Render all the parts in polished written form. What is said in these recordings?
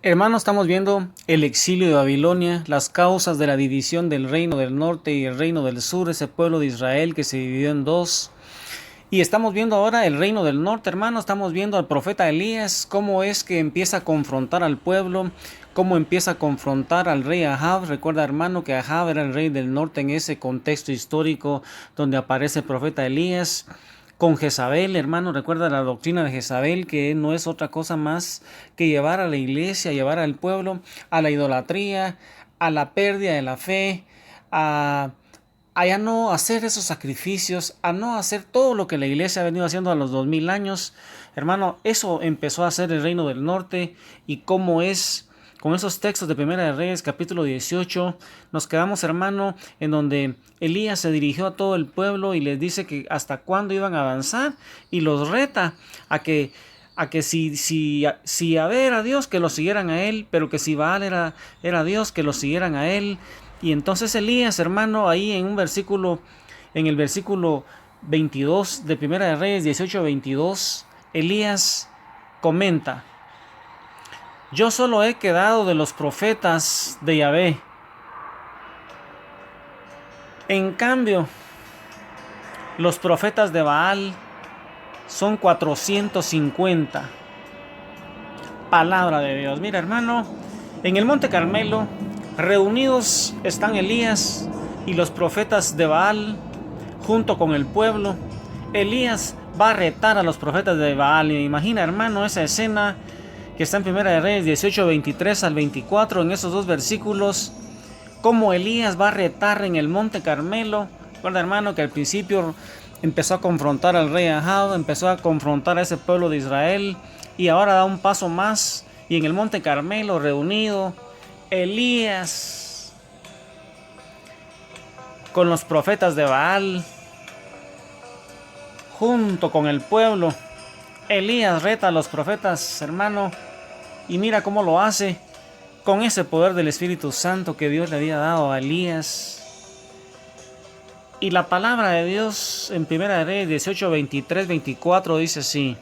Hermanos, estamos viendo el exilio de Babilonia, las causas de la división del reino del norte y el reino del sur, ese pueblo de Israel que se dividió en dos. Y estamos viendo ahora el reino del norte, hermanos. Estamos viendo al profeta Elías, cómo es que empieza a confrontar al pueblo, cómo empieza a confrontar al rey Ahab. Recuerda, hermano, que Ahab era el rey del norte en ese contexto histórico donde aparece el profeta Elías. Con Jezabel, hermano, recuerda la doctrina de Jezabel, que no es otra cosa más que llevar a la iglesia, llevar al pueblo a la idolatría, a la pérdida de la fe, a ya no hacer esos sacrificios, a no hacer todo lo que la iglesia ha venido haciendo a los 2000 años. Hermano, eso empezó a hacer el reino del norte. Y cómo es con esos textos de Primera de Reyes, capítulo 18, nos quedamos, hermano, en donde Elías se dirigió a todo el pueblo y les dice que hasta cuándo iban a avanzar, y los reta a que si Abel era Dios, que lo siguieran a él, pero que si Baal era Dios, que lo siguieran a él. Y entonces Elías, hermano, ahí en el versículo 22 de Primera de Reyes 18-22, Elías comenta: yo solo he quedado de los profetas de Yahvé. En cambio, los profetas de Baal son 450. Palabra de Dios. Mira, hermano, en el Monte Carmelo, reunidos están Elías y los profetas de Baal junto con el pueblo. Elías va a retar a los profetas de Baal. Imagina, hermano, esa escena que está en Primera de Reyes 18-23 al 24, en esos dos versículos, cómo Elías va a retar en el Monte Carmelo. Recuerda, hermano, que al principio empezó a confrontar al rey Ahab, empezó a confrontar a ese pueblo de Israel, y ahora da un paso más, y en el Monte Carmelo reunido Elías con los profetas de Baal, junto con el pueblo. Elías reta a los profetas, hermano, y mira cómo lo hace, con ese poder del Espíritu Santo que Dios le había dado a Elías. Y la palabra de Dios en Primera de Reyes 18-23-24 dice así: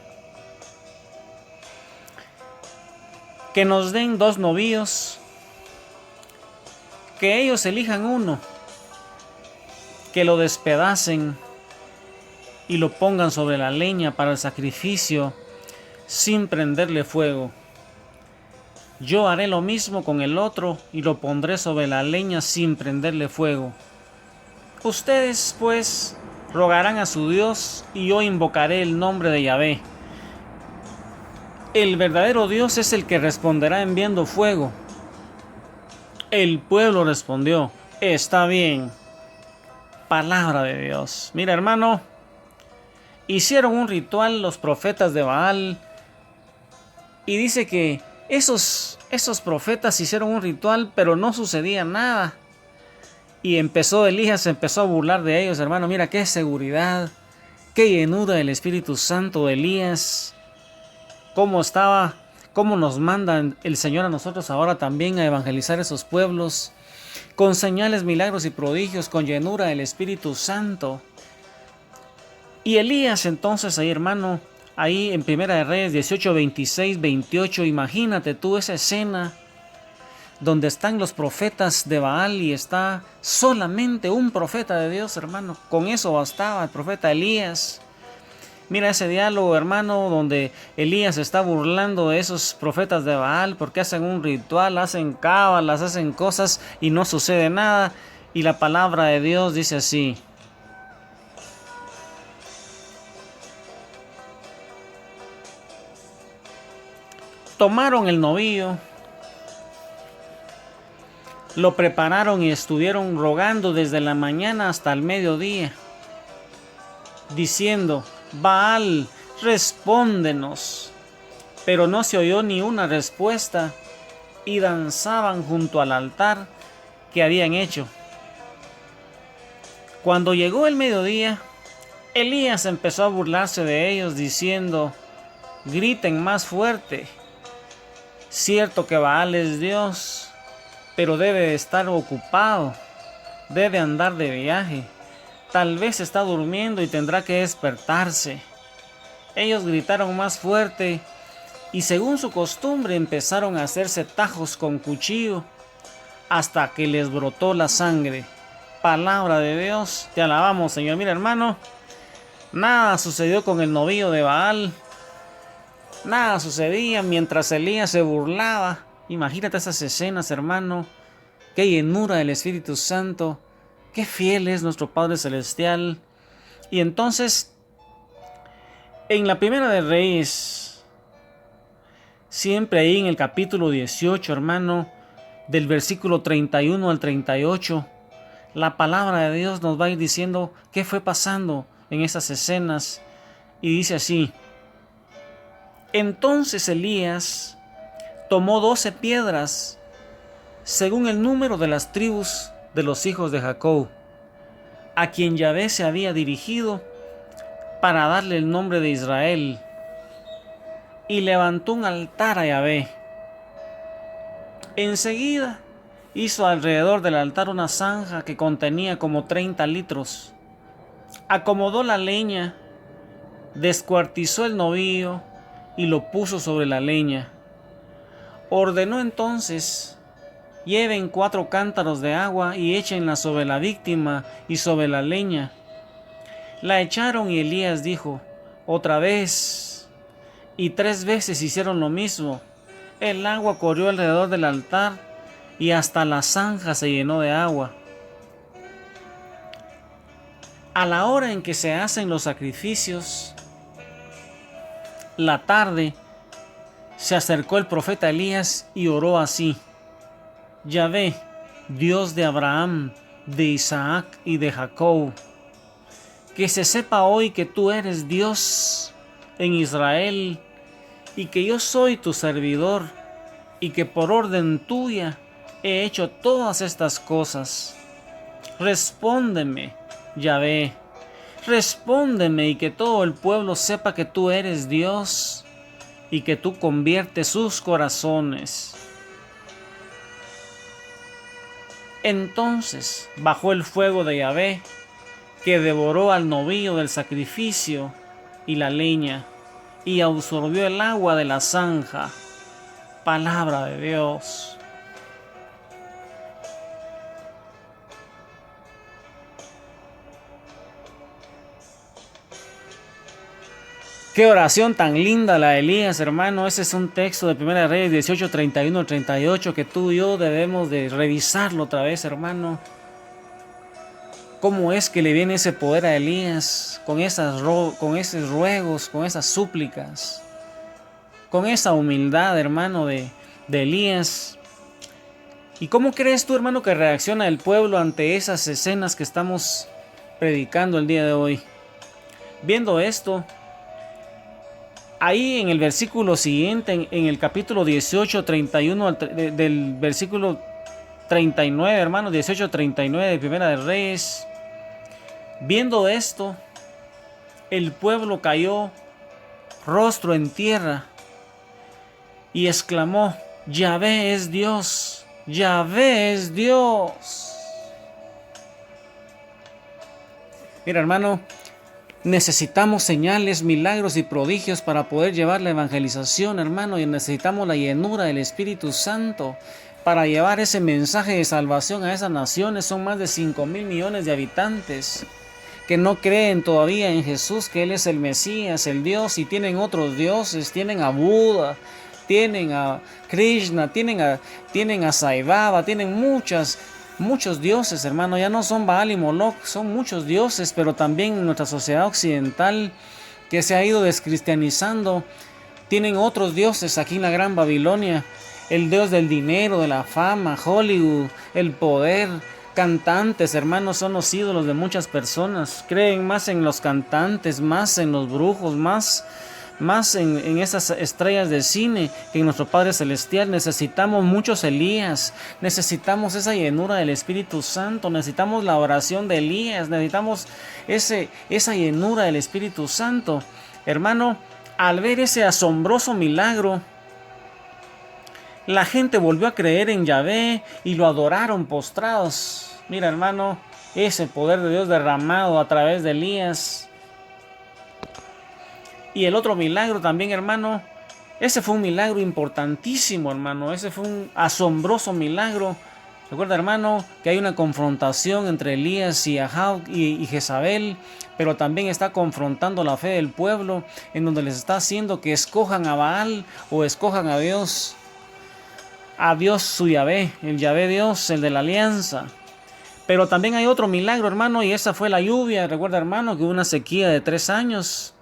que nos den 2 novillos, que ellos elijan uno, que lo despedacen y lo pongan sobre la leña para el sacrificio sin prenderle fuego. Yo haré lo mismo con el otro y lo pondré sobre la leña sin prenderle fuego. Ustedes, pues, rogarán a su Dios y yo invocaré el nombre de Yahvé. El verdadero Dios es el que responderá enviando fuego. El pueblo respondió: está bien. Palabra de Dios. Mira, hermano, hicieron un ritual los profetas de Baal, y dice que esos profetas hicieron un ritual, pero no sucedía nada. Y Elías se empezó a burlar de ellos, hermano. Mira qué seguridad, qué llenura del Espíritu Santo de Elías. Cómo nos manda el Señor a nosotros ahora también a evangelizar esos pueblos, con señales, milagros y prodigios, con llenura del Espíritu Santo. Y Elías entonces ahí, hermano, ahí en Primera de Reyes 18-26-28, imagínate tú esa escena donde están los profetas de Baal y está solamente un profeta de Dios, hermano. Con eso bastaba el profeta Elías. Mira ese diálogo, hermano, donde Elías está burlando de esos profetas de Baal porque hacen un ritual, hacen cábalas, hacen cosas y no sucede nada. Y la palabra de Dios dice así: tomaron el novillo, lo prepararon y estuvieron rogando desde la mañana hasta el mediodía, diciendo: Baal, respóndenos. Pero no se oyó ni una respuesta, y danzaban junto al altar que habían hecho. Cuando llegó el mediodía, Elías empezó a burlarse de ellos, diciendo: griten más fuerte. Cierto que Baal es Dios, pero debe estar ocupado, debe andar de viaje. Tal vez está durmiendo y tendrá que despertarse. Ellos gritaron más fuerte y según su costumbre empezaron a hacerse tajos con cuchillo hasta que les brotó la sangre. Palabra de Dios, te alabamos, Señor. Mira, hermano, nada sucedió con el novillo de Baal. Nada sucedía mientras Elías se burlaba. Imagínate esas escenas, hermano. Qué llenura del Espíritu Santo. Qué fiel es nuestro Padre Celestial. Y entonces, en la primera de Reyes, siempre ahí en el capítulo 18, hermano, del versículo 31 al 38, la palabra de Dios nos va a ir diciendo qué fue pasando en esas escenas. Y dice así: entonces Elías tomó 12 piedras, según el número de las tribus de los hijos de Jacob, a quien Yahvé se había dirigido para darle el nombre de Israel, y levantó un altar a Yahvé. Enseguida hizo alrededor del altar una zanja que contenía como 30 litros. Acomodó la leña, descuartizó el novillo y lo puso sobre la leña. Ordenó entonces: lleven 4 cántaros de agua y échenla sobre la víctima y sobre la leña. La echaron y Elías dijo: otra vez. Y 3 veces hicieron lo mismo. El agua corrió alrededor del altar y hasta la zanja se llenó de agua. A la hora en que se hacen los sacrificios, la tarde, se acercó el profeta Elías y oró así: Yahvé, Dios de Abraham, de Isaac y de Jacob, que se sepa hoy que tú eres Dios en Israel y que yo soy tu servidor y que por orden tuya he hecho todas estas cosas. Respóndeme, Yahvé, respóndeme, y que todo el pueblo sepa que tú eres Dios y que tú conviertes sus corazones. Entonces bajó el fuego de Yahvé, que devoró al novillo del sacrificio y la leña, y absorbió el agua de la zanja. Palabra de Dios. Qué oración tan linda la de Elías, hermano. Ese es un texto de 1 Reyes 18, 31 al 38 que tú y yo debemos de revisarlo otra vez, hermano. ¿Cómo es que le viene ese poder a Elías con esos ruegos, con esas súplicas, con esa humildad, hermano, de Elías? ¿Y cómo crees tú, hermano, que reacciona el pueblo ante esas escenas que estamos predicando el día de hoy? Viendo esto, ahí en el versículo siguiente, en el capítulo 18, 31, del versículo 39, hermano, 18, 39 de Primera de Reyes. Viendo esto, el pueblo cayó rostro en tierra y exclamó: Yahvé es Dios, Yahvé es Dios. Mira, hermano, necesitamos señales, milagros y prodigios para poder llevar la evangelización, hermano, y necesitamos la llenura del Espíritu Santo para llevar ese mensaje de salvación a esas naciones. Son más de 5,000 millones de habitantes que no creen todavía en Jesús, que Él es el Mesías, el Dios, y tienen otros dioses. Tienen a Buda, tienen a Krishna, tienen a Sai Baba, tienen muchos dioses, hermano. Ya no son Baal y Moloch, son muchos dioses. Pero también en nuestra sociedad occidental, que se ha ido descristianizando, tienen otros dioses. Aquí en la Gran Babilonia, el dios del dinero, de la fama, Hollywood, el poder. Cantantes, hermanos, son los ídolos de muchas personas. Creen más en los cantantes, más en los brujos, más en esas estrellas de cine que en nuestro Padre Celestial. Necesitamos muchos Elías, necesitamos esa llenura del Espíritu Santo, necesitamos la oración de Elías, necesitamos esa llenura del Espíritu Santo. Hermano, al ver ese asombroso milagro, la gente volvió a creer en Yahvé y lo adoraron postrados. Mira, hermano, ese poder de Dios derramado a través de Elías. Y el otro milagro también, hermano, Ese fue un milagro importantísimo, hermano. Ese fue un asombroso milagro. Recuerda, hermano, que hay una confrontación entre Elías y Ahab y Jezabel, pero también está confrontando la fe del pueblo, en donde les está haciendo que escojan a Baal o escojan a Dios su Yahvé, el Yahvé Dios, el de la alianza. Pero también hay otro milagro, hermano, y esa fue la lluvia. Recuerda, hermano, que hubo una sequía de 3 años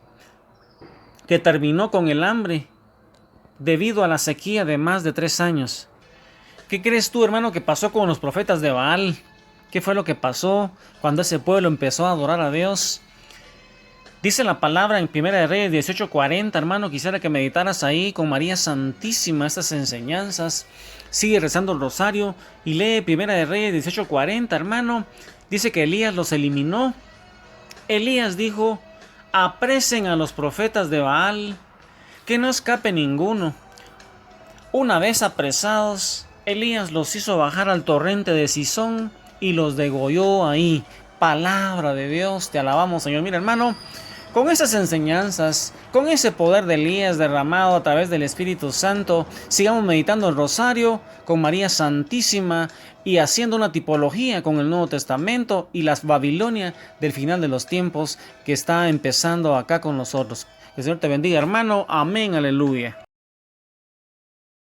que terminó con el hambre debido a la sequía de más de 3 años. ¿Qué crees tú, hermano, que pasó con los profetas de Baal? ¿Qué fue lo que pasó cuando ese pueblo empezó a adorar a Dios? Dice la palabra en 1 de Reyes 18:40, hermano, quisiera que meditaras ahí con María Santísima estas enseñanzas. Sigue rezando el rosario y lee 1 de Reyes 18:40, hermano. Dice que Elías los eliminó. Elías dijo: apresen a los profetas de Baal, que no escape ninguno. Una vez apresados, Elías los hizo bajar al torrente de Cisón y los degolló ahí. Palabra de Dios, te alabamos, Señor. Mira, hermano, con esas enseñanzas, con ese poder de Elías derramado a través del Espíritu Santo, sigamos meditando el rosario con María Santísima y haciendo una tipología con el Nuevo Testamento y las Babilonia del final de los tiempos que está empezando acá con nosotros. Que el Señor te bendiga, hermano. Amén, aleluya.